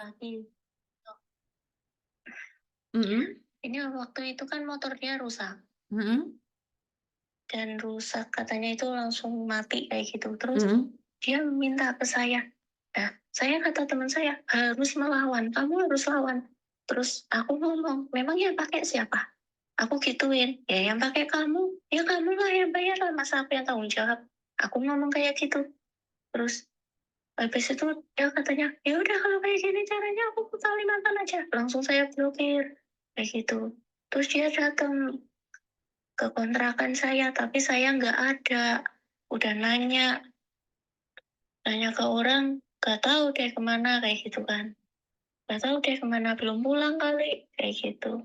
lagi. Mhm, Ini waktu itu kan motor dia rusak mhm, dan rusak katanya itu langsung mati kayak gitu. Terus mhm. dia minta ke saya. Nah, saya kata teman saya, harus melawan, kamu harus lawan. Terus aku ngomong, memang yang pakai siapa? Aku gituin, ya yang pakai kamu, ya kamu lah yang bayar lah, masa aku yang tanggung jawab. Aku ngomong kayak gitu. Terus habis itu dia katanya, ya udah kalau kayak gini caranya aku ke Kalimantan aja. Langsung saya blokir kayak gitu. Terus dia datang ke kontrakan saya, tapi saya nggak ada. Udah nanya ke orang, nggak tahu deh kemana kayak gitu kan. Nggak tahu deh kemana, belum pulang kali kayak gitu.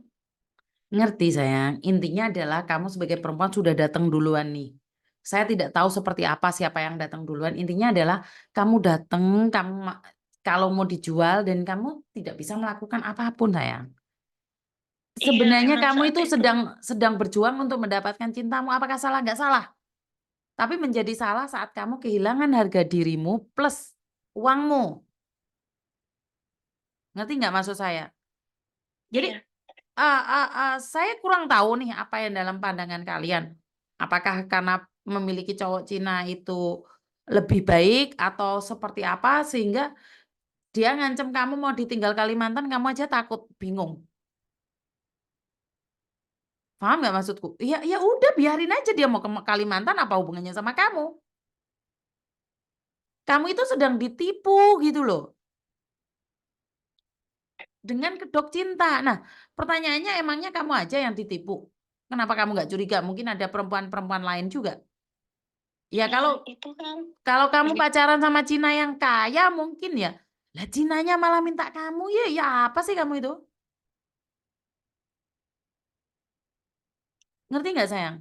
Ngerti sayang, intinya adalah kamu sebagai perempuan sudah datang duluan nih. Saya tidak tahu seperti apa siapa yang datang duluan, intinya adalah kamu datang, kalau mau dijual dan kamu tidak bisa melakukan apapun sayang. Iya, Sebenarnya emang kamu saat itu itu. sedang berjuang untuk mendapatkan cintamu, apakah salah? Nggak salah. Tapi menjadi salah saat kamu kehilangan harga dirimu plus uangmu. Ngerti nggak maksud saya? Jadi, Iya, saya kurang tahu nih apa yang dalam pandangan kalian. Apakah karena memiliki cowok Cina itu lebih baik atau seperti apa sehingga dia ngancem kamu mau ditinggal Kalimantan, kamu aja takut, bingung. Paham nggak maksudku? Ya ya udah biarin aja dia mau ke Kalimantan, apa hubungannya sama kamu? Kamu itu sedang ditipu gitu loh, dengan kedok cinta. Nah, pertanyaannya emangnya kamu aja yang ditipu? Kenapa kamu nggak curiga? Mungkin ada perempuan-perempuan lain juga? Ya iya kalau itu kan. kalau kamu Jadi, pacaran sama Cina yang kaya mungkin ya, lah Cinanya malah minta kamu, ya ya apa sih kamu itu? Ngerti nggak sayang?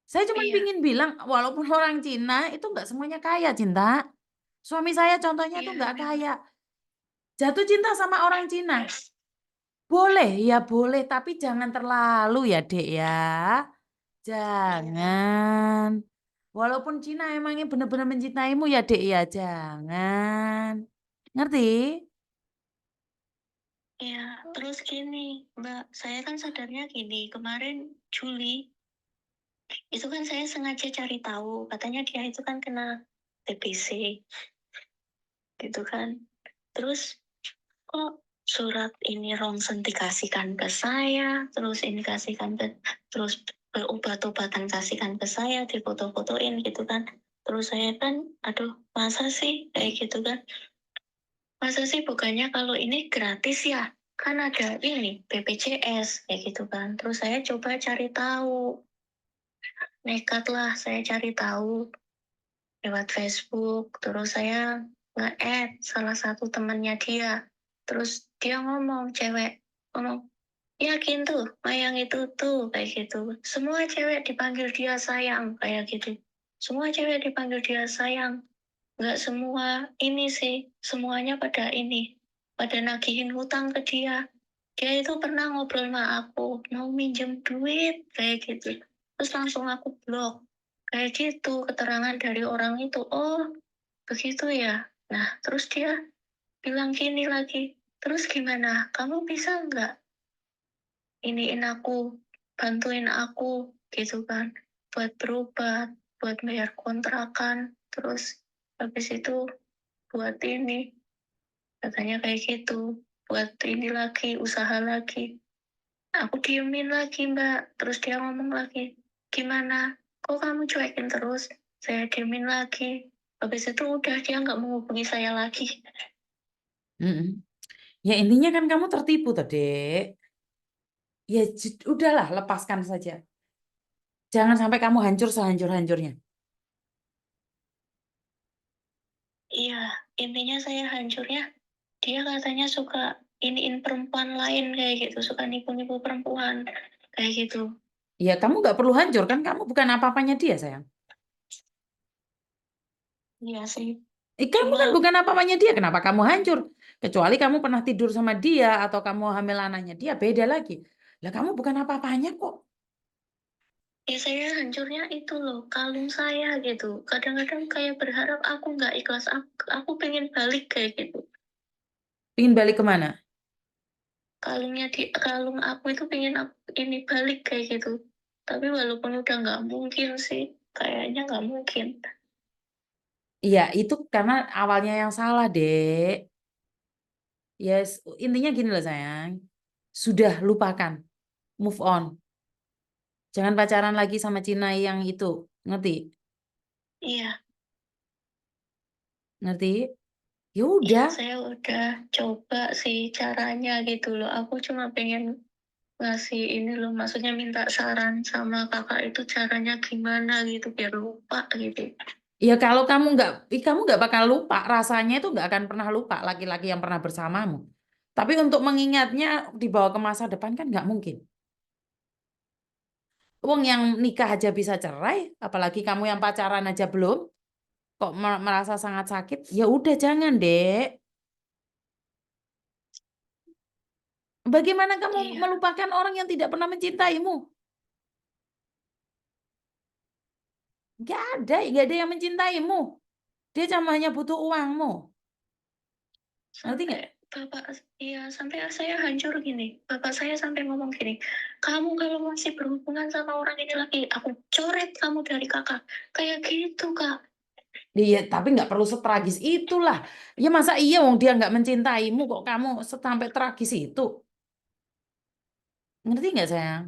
Saya cuman iya, pingin bilang walaupun orang Cina itu nggak semuanya kaya Cinta. Suami saya contohnya tuh iya nggak memang. kaya. Jatuh cinta sama orang Cina. Boleh, ya boleh, tapi jangan terlalu ya Dek ya. Iya, Jangan. Walaupun Cina emangnya benar-benar mencintaimu ya Dek ya, jangan. Ngerti? iya. Terus gini, Mbak, saya kan sadarnya gini, kemarin Juli, itu kan saya sengaja cari tahu, katanya dia itu kan kena TBC, gitu kan. Terus kok surat ini Rongsen dikasihkan ke saya, terus ini kasihkan ke, terus obat-obatan kasihkan ke saya, difoto-fotoin gitu kan. Terus saya kan, aduh, masa sih kayak gitu kan? Masa sih bukannya kalau ini gratis ya? Kan ada ini BPJS kayak gitu kan. Terus saya coba cari tahu, nekat lah saya cari tahu lewat Facebook. Terus saya nge-add salah satu temannya dia. Terus dia ngomong, cewek ngomong, yakin tuh Mayang itu tuh kayak gitu. Semua cewek dipanggil dia sayang kayak gitu. Semua cewek dipanggil dia sayang. Nggak semua ini sih, semuanya pada ini, pada nagihin hutang ke dia. Dia itu pernah ngobrol sama aku, mau minjem duit, kayak gitu. Terus langsung aku blok. Kayak gitu, keterangan dari orang itu. Oh, begitu ya. Nah, terus dia bilang gini lagi, terus gimana? Kamu bisa nggak iniin aku, bantuin aku, gitu kan. Buat berobat, buat bayar kontrakan, terus habis itu buat ini, katanya kayak gitu, buat ini lagi, usaha lagi. Aku diemin lagi Mbak, terus dia ngomong lagi, gimana, kok kamu cuekin terus? Saya diemin lagi, habis itu udah dia nggak menghubungi saya lagi. Mhm. Ya intinya kan kamu tertipu toh, Dek. Ya udahlah lepaskan saja. Jangan sampai kamu hancur sehancur-hancurnya. Iya, intinya saya hancurnya, dia katanya suka iniin perempuan lain kayak gitu, suka nipu-nipu perempuan kayak gitu. Ya kamu nggak perlu hancur kan kamu bukan apa-apanya dia sayang. Iya sih, Kamu cuma kan bukan apa-apanya dia, kenapa kamu hancur? Kecuali kamu pernah tidur sama dia atau kamu hamil anaknya dia, beda lagi. Lah kamu bukan apa-apanya kok. ya saya hancurnya itu loh, kalung saya gitu. Kadang-kadang kayak berharap aku nggak ikhlas, aku pengen balik kayak gitu. Pingin balik kemana? Kalung aku itu pengen aku ini balik kayak gitu. Tapi walaupun udah nggak mungkin sih, kayaknya nggak mungkin. Iya, itu karena awalnya yang salah, Dek. Yes, intinya gini loh sayang. Sudah lupakan, move on. Jangan pacaran lagi sama Cina yang itu. Ngerti? Iya, Ngerti? Ya iya udah. saya udah coba sih caranya gitu loh. Aku cuma pengen ngasih ini loh, maksudnya minta saran sama kakak itu caranya gimana gitu biar lupa gitu. Ya kalau kamu nggak bakal lupa. Rasanya itu nggak akan pernah lupa laki-laki yang pernah bersamamu. Tapi untuk mengingatnya dibawa ke masa depan kan nggak mungkin. Wong yang nikah aja bisa cerai, apalagi kamu yang pacaran aja belum, kok merasa sangat sakit. Ya udah jangan, Dek. Bagaimana kamu Iya, melupakan orang yang tidak pernah mencintaimu? Gak ada yang mencintaimu. Dia cuma hanya butuh uangmu. Ngerti sampai nggak? bapak, iya sampai saya hancur gini. Bapak saya sampai ngomong gini, kamu kalau masih berhubungan sama orang ini lagi, aku coret kamu dari kakak. Kayak gitu kak. Iya, tapi nggak perlu setragis itulah. Ya masa iya wong dia nggak mencintaimu kok kamu sampai tragis itu? Ngerti nggak sayang?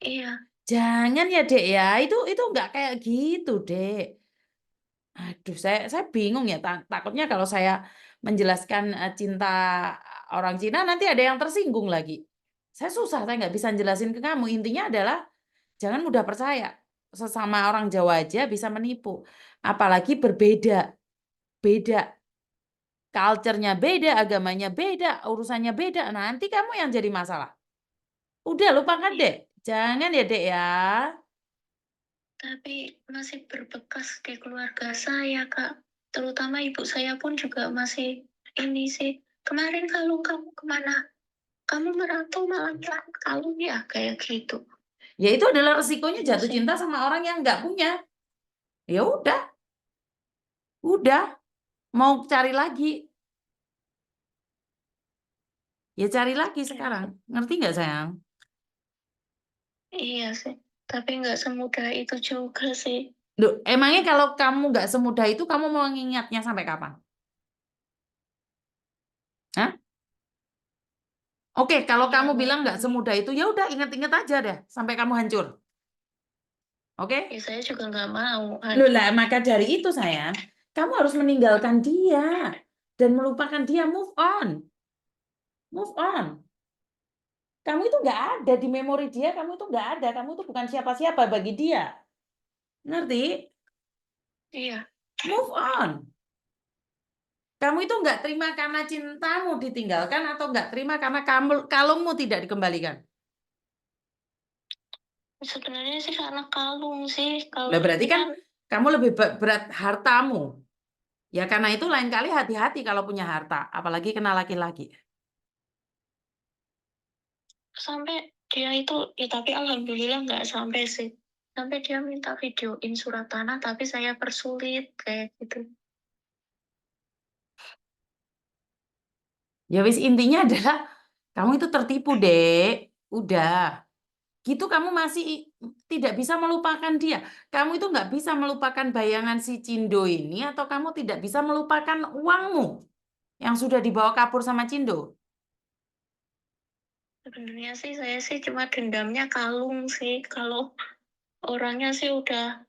Iya, Jangan ya dek ya, itu nggak kayak gitu dek. Aduh, saya bingung ya. Takutnya kalau saya menjelaskan cinta orang Cina nanti ada yang tersinggung lagi. Saya nggak bisa jelasin ke kamu. Intinya adalah jangan mudah percaya. Sesama orang Jawa aja bisa menipu. Apalagi berbeda, beda. Culture-nya beda, agamanya beda, urusannya beda. Nanti kamu yang jadi masalah. Udah lupakan iya. dek. Jangan ya dek ya. Tapi masih berbekas di keluarga saya kak. Terutama ibu saya pun juga masih ini sih. Kemarin kalung kamu kemana? Kamu merantau malah hilang kalung ya kayak gitu. Ya itu adalah resikonya jatuh Masih cinta sama orang yang nggak punya. Ya udah. Mau cari lagi, ya cari lagi ya. sekarang. Ngerti nggak sayang? Iya sih. Tapi nggak semudah itu juga sih. Duh, emangnya kalau kamu nggak semudah itu, kamu mau mengingatnya sampai kapan? Hah? Oke, kalau Iya kamu bilang nggak makanya. semudah itu, ya udah inget-inget aja deh sampai kamu hancur. Ya Oke? saya juga nggak mau Loh hancur. lah, maka dari itu sayang, kamu harus meninggalkan dia dan melupakan dia, move on. Move on. Kamu itu nggak ada di memori dia, kamu itu nggak ada, kamu itu bukan siapa-siapa bagi dia. Ngerti? Iya. Move on. Kamu itu nggak terima karena cintamu ditinggalkan atau nggak terima karena kalungmu tidak dikembalikan. Sebenarnya sih karena kalung sih. Lah Kalung berarti ini kan kan kamu lebih berat hartamu. Ya karena itu lain kali hati-hati kalau punya harta, apalagi kena laki-laki. sampai dia itu, ya tapi alhamdulillah nggak sampai sih. Sampai dia minta videoin surat tanah, tapi saya persulit kayak gitu. Ya wis intinya adalah kamu itu tertipu, Dek. Udah. Gitu kamu masih tidak bisa melupakan dia. Kamu itu nggak bisa melupakan bayangan si Cindo ini atau kamu tidak bisa melupakan uangmu yang sudah dibawa kabur sama Cindo. Sebenarnya sih saya sih cuma dendamnya kalung sih. Kalau orangnya sih udah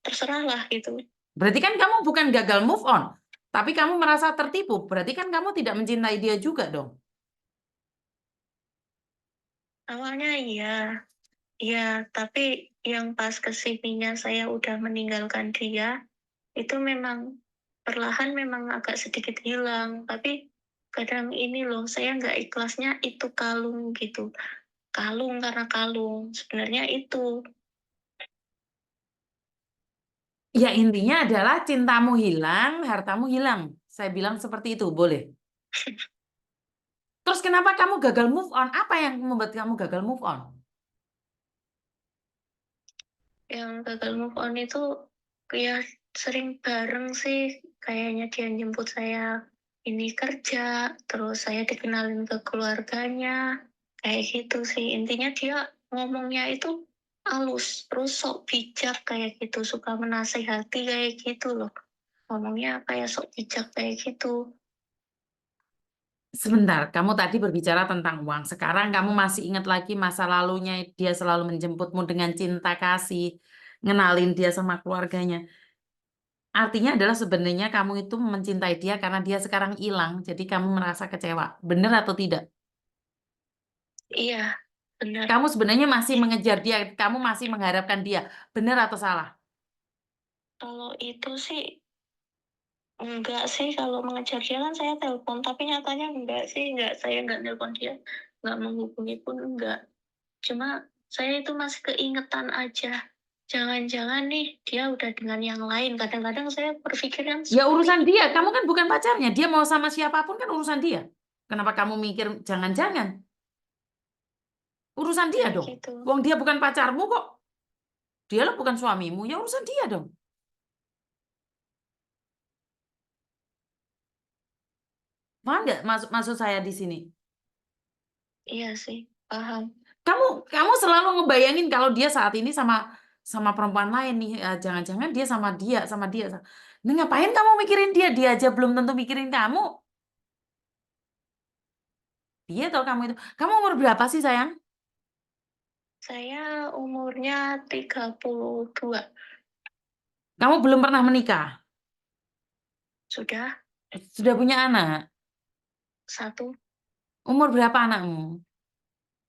terserah lah gitu. Berarti kan kamu bukan gagal move on, tapi kamu merasa tertipu. Berarti kan kamu tidak mencintai dia juga dong. Awalnya iya, iya, tapi yang pas kesininya saya udah meninggalkan dia, itu memang perlahan memang agak sedikit hilang. Tapi kadang ini loh, saya nggak ikhlasnya itu kalung gitu. Kalung karena kalung, sebenarnya itu. Ya intinya adalah cintamu hilang, hartamu hilang. Saya bilang seperti itu, boleh. Terus kenapa kamu gagal move on? Apa yang membuat kamu gagal move on? Yang gagal move on itu ya sering bareng sih, kayaknya dia jemput saya ini kerja, terus saya dikenalin ke keluarganya, kayak gitu sih. Intinya dia ngomongnya itu halus, terus sok bijak kayak gitu, suka menasehati kayak gitu loh. Ngomongnya kayak sok bijak kayak gitu. Sebentar, kamu tadi berbicara tentang uang. Sekarang kamu masih ingat lagi masa lalunya dia selalu menjemputmu dengan cinta kasih, ngenalin dia sama keluarganya. Artinya adalah sebenarnya kamu itu mencintai dia karena dia sekarang hilang, jadi kamu merasa kecewa. Benar atau tidak? Iya, benar. Kamu sebenarnya masih mengejar dia, kamu masih mengharapkan dia. Benar atau salah? Kalau itu sih enggak sih, kalau mengejar dia kan saya telepon, tapi nyatanya enggak sih, enggak, saya enggak telepon dia, enggak menghubungi pun enggak. Cuma saya itu masih keingetan aja. Jangan-jangan nih dia udah dengan yang lain. Kadang-kadang saya berpikiran Ya seperti urusan dia, itu. kamu kan bukan pacarnya. Dia mau sama siapapun kan urusan dia. Kenapa kamu mikir jangan-jangan? Urusan dia Kayak dong. gitu. Wong dia bukan pacarmu kok. Dia lah bukan suamimu, ya urusan dia dong. Paham nggak maksud saya di sini? Iya sih, paham. Kamu selalu ngebayangin kalau dia saat ini sama sama perempuan lain nih. Jangan-jangan dia sama dia, sama dia. Nah, ngapain kamu mikirin dia? Dia aja belum tentu mikirin kamu. Dia tahu kamu itu. Kamu umur berapa sih, sayang? Saya umurnya 32. Kamu belum pernah menikah. Sudah Sudah punya anak. satu, Umur berapa anakmu?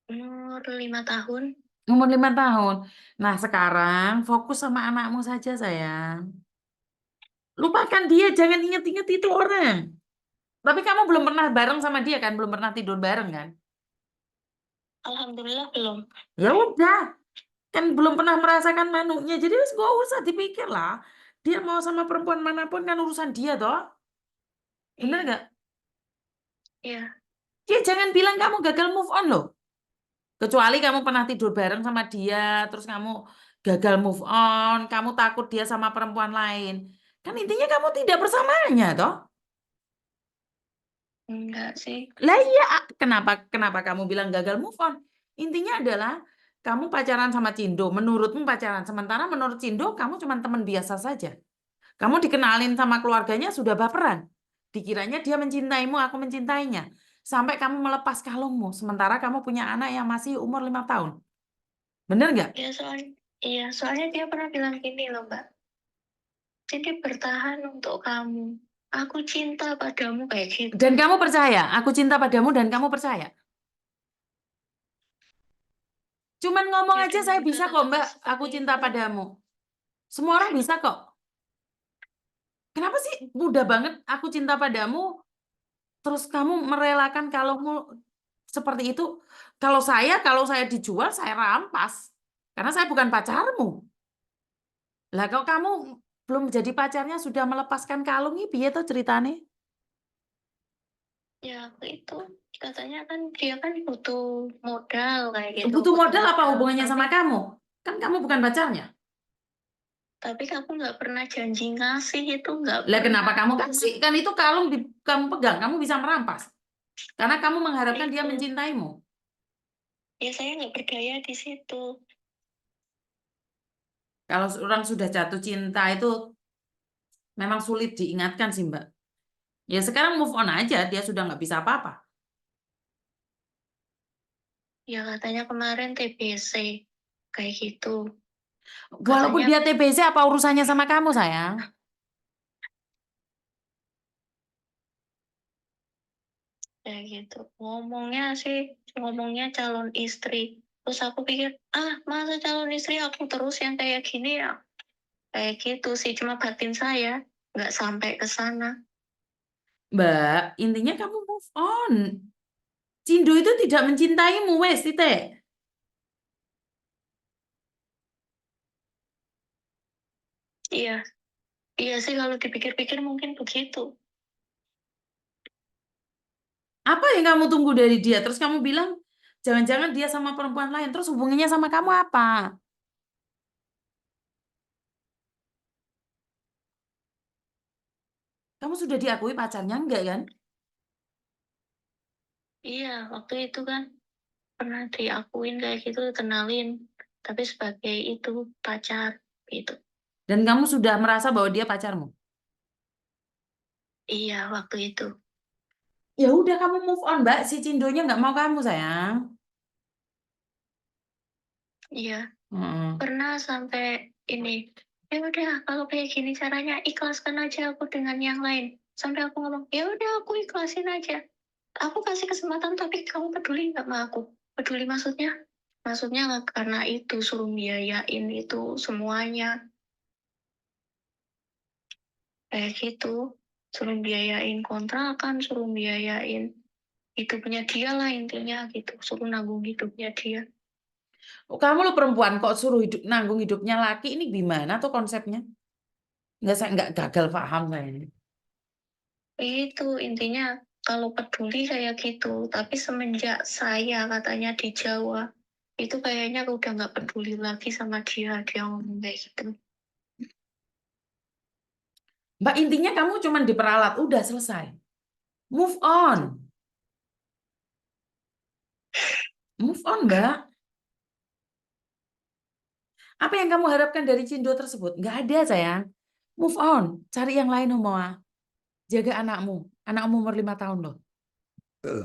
umur 5 tahun. Umur 5 tahun. Nah, sekarang fokus sama anakmu saja, sayang. Lupakan dia, jangan inget-inget itu orang. Tapi kamu belum pernah bareng sama dia kan? Belum pernah tidur bareng kan? Alhamdulillah belum. Ya udah, kan belum pernah merasakan manuknya. Jadi wis gak usah dipikir lah. Dia mau sama perempuan manapun kan urusan dia toh. Bener Iya, nggak? iya, Dia jangan bilang kamu gagal move on loh. Kecuali kamu pernah tidur bareng sama dia, terus kamu gagal move on, kamu takut dia sama perempuan lain. Kan intinya kamu tidak bersamanya toh. enggak sih. Lah iya, kenapa kenapa kamu bilang gagal move on? Intinya adalah kamu pacaran sama Cindo, menurutmu pacaran. Sementara menurut Cindo kamu cuma teman biasa saja. Kamu dikenalin sama keluarganya sudah baperan. Dikiranya dia mencintaimu, aku mencintainya. Sampai kamu melepas kalungmu, sementara kamu punya anak yang masih umur 5 tahun. Bener nggak? Soalnya dia pernah bilang gini loh, Mbak. Jadi bertahan untuk kamu. Aku cinta padamu kayak gitu. Dan kamu percaya, aku cinta padamu dan kamu percaya. Cuman ngomong Ya aja dengan saya bisa kok, kata-kata Mbak. Aku seperti cinta itu. padamu. Semua orang bisa kok. Kenapa sih mudah banget aku cinta padamu, terus kamu merelakan kalungmu seperti itu? Kalau saya dijual, saya rampas. Karena saya bukan pacarmu. Lah kalau kamu belum jadi pacarnya sudah melepaskan kalung ini, piye tuh ceritane? Ya itu katanya kan dia kan butuh modal kayak gitu, Butuh butuh modal apa modal. hubungannya Tapi sama kamu? Kan kamu bukan pacarnya. tapi kamu nggak pernah janji ngasih, itu nggak Lah kenapa pernah. kamu kasih? Kan itu kalung kamu pegang, kamu bisa merampas. Karena kamu mengharapkan dia Itu mencintaimu. ya saya nggak berdaya di situ. Kalau orang sudah jatuh cinta itu memang sulit diingatkan sih, Mbak. Ya sekarang move on aja, dia sudah nggak bisa apa-apa. Ya katanya kemarin TBC kayak gitu. Walaupun Katanya dia TBC, apa urusannya sama kamu, sayang? kayak gitu. Ngomongnya calon istri. Terus aku pikir, masa calon istri aku terus yang kayak gini ya? Kayak gitu sih, cuma batin saya nggak sampai ke sana. Mbak, intinya kamu move on. Cindo itu tidak mencintaimu, wes, titik. Iya, iya sih kalau dipikir-pikir mungkin begitu. Apa yang kamu tunggu dari dia? Terus kamu bilang, jangan-jangan dia sama perempuan lain. Terus hubungannya sama kamu apa? Kamu sudah diakui pacarnya enggak kan? Iya, waktu itu kan pernah diakuin kayak gitu, kenalin, tapi sebagai itu, pacar, gitu. Dan kamu sudah merasa bahwa dia pacarmu? Iya, waktu itu. Ya udah kamu move on, Mbak. Si Cindonya nggak mau kamu, sayang. Iya, Heeh. pernah sampai ini, "Ya udah kalau kayak gini caranya, ikhlaskan aja aku dengan yang lain." Sampai aku ngomong, "Ya udah aku ikhlasin aja. Aku kasih kesempatan tapi kamu peduli nggak sama aku?" Peduli maksudnya? Maksudnya karena itu suruh biayain itu semuanya, kayak gitu. Suruh biayain kontrakan, suruh biayain hidupnya dia lah intinya gitu, suruh nanggung hidupnya dia. Kamu lo perempuan kok suruh nanggung hidupnya laki, ini gimana tuh konsepnya? Nggak, saya nggak gagal paham saya ini. Itu intinya kalau peduli kayak gitu, tapi semenjak saya katanya di Jawa, itu kayaknya udah nggak peduli lagi sama dia, dia ngomong kayak gitu. Mbak, intinya kamu cuman diperalat, udah selesai. Move on. Move on, Mbak. Apa yang kamu harapkan dari Cindo tersebut? Nggak ada, sayang. Move on. Cari yang lain, Homoa. Jaga anakmu. Anakmu umur 5 tahun loh.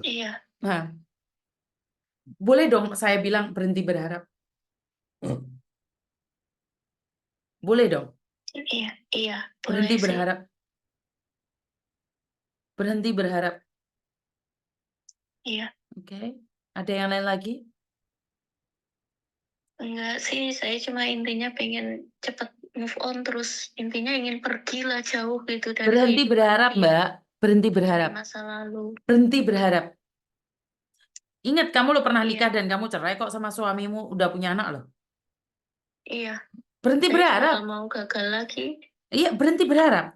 Iya, Nah, boleh dong saya bilang berhenti berharap. Boleh dong. iya, iya, boleh Berhenti sih. berharap. Berhenti berharap. Iya, Oke. Ada yang lain lagi? enggak sih, saya cuma intinya pengen cepet move on, terus intinya ingin pergi lah jauh gitu dari Berhenti kehidupan berharap, dia, Mbak. Berhenti dari berharap. masa lalu. Berhenti berharap. Ingat, kamu lo pernah nikah Iya, dan kamu cerai kok sama suamimu, udah punya anak loh. iya, Berhenti saya juga berharap. gak mau gagal lagi. Iya, berhenti berharap.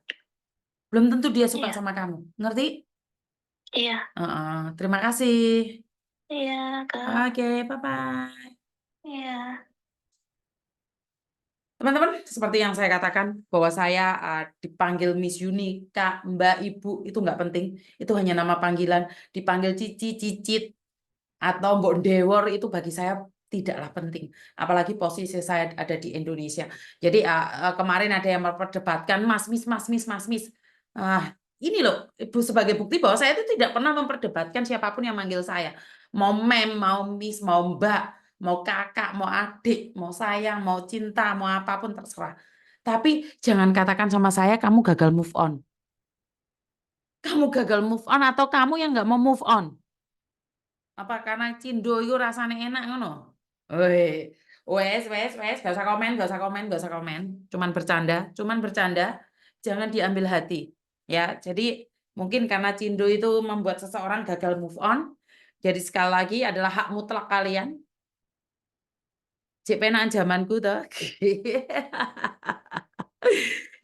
Belum tentu dia suka Iya, sama kamu. Ngerti? iya, Terima kasih. iya, Kak. Oke, bye-bye. Iya, Teman-teman, seperti yang saya katakan, bahwa saya dipanggil Miss Yuni, Kak, Mbak, Ibu, itu nggak penting. Itu hanya nama panggilan. Dipanggil Cici, Cicit, atau Mbok Dewor, itu bagi saya tidaklah penting. Apalagi posisi saya ada di Indonesia. Jadi kemarin ada yang memperdebatkan, Mas, Miss, Mas, Miss, Mas, Miss. Ini loh, Ibu, sebagai bukti bahwa saya itu tidak pernah memperdebatkan siapapun yang manggil saya. Mau Mem, mau Miss, mau Mbak, mau kakak, mau adik, mau sayang, mau cinta, mau apapun terserah. Tapi jangan katakan sama saya kamu gagal move on. Kamu gagal move on atau kamu yang nggak mau move on. Apa karena Cindo itu rasanya enak ngono? Woi, wes, gak usah komen, gak usah komen, gak usah komen. Cuman bercanda, jangan diambil hati. Ya, jadi mungkin karena Cindo itu membuat seseorang gagal move on. Jadi sekali lagi adalah hak mutlak kalian. Cek penaan zamanku toh.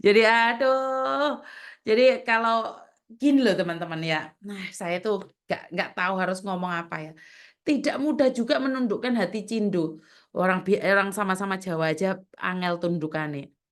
Jadi aduh. Jadi kalau gini loh teman-teman ya. Nah, saya tuh nggak tahu harus ngomong apa ya. Tidak mudah juga menundukkan hati Cindo. Orang sama-sama Jawa aja angel tundukannya.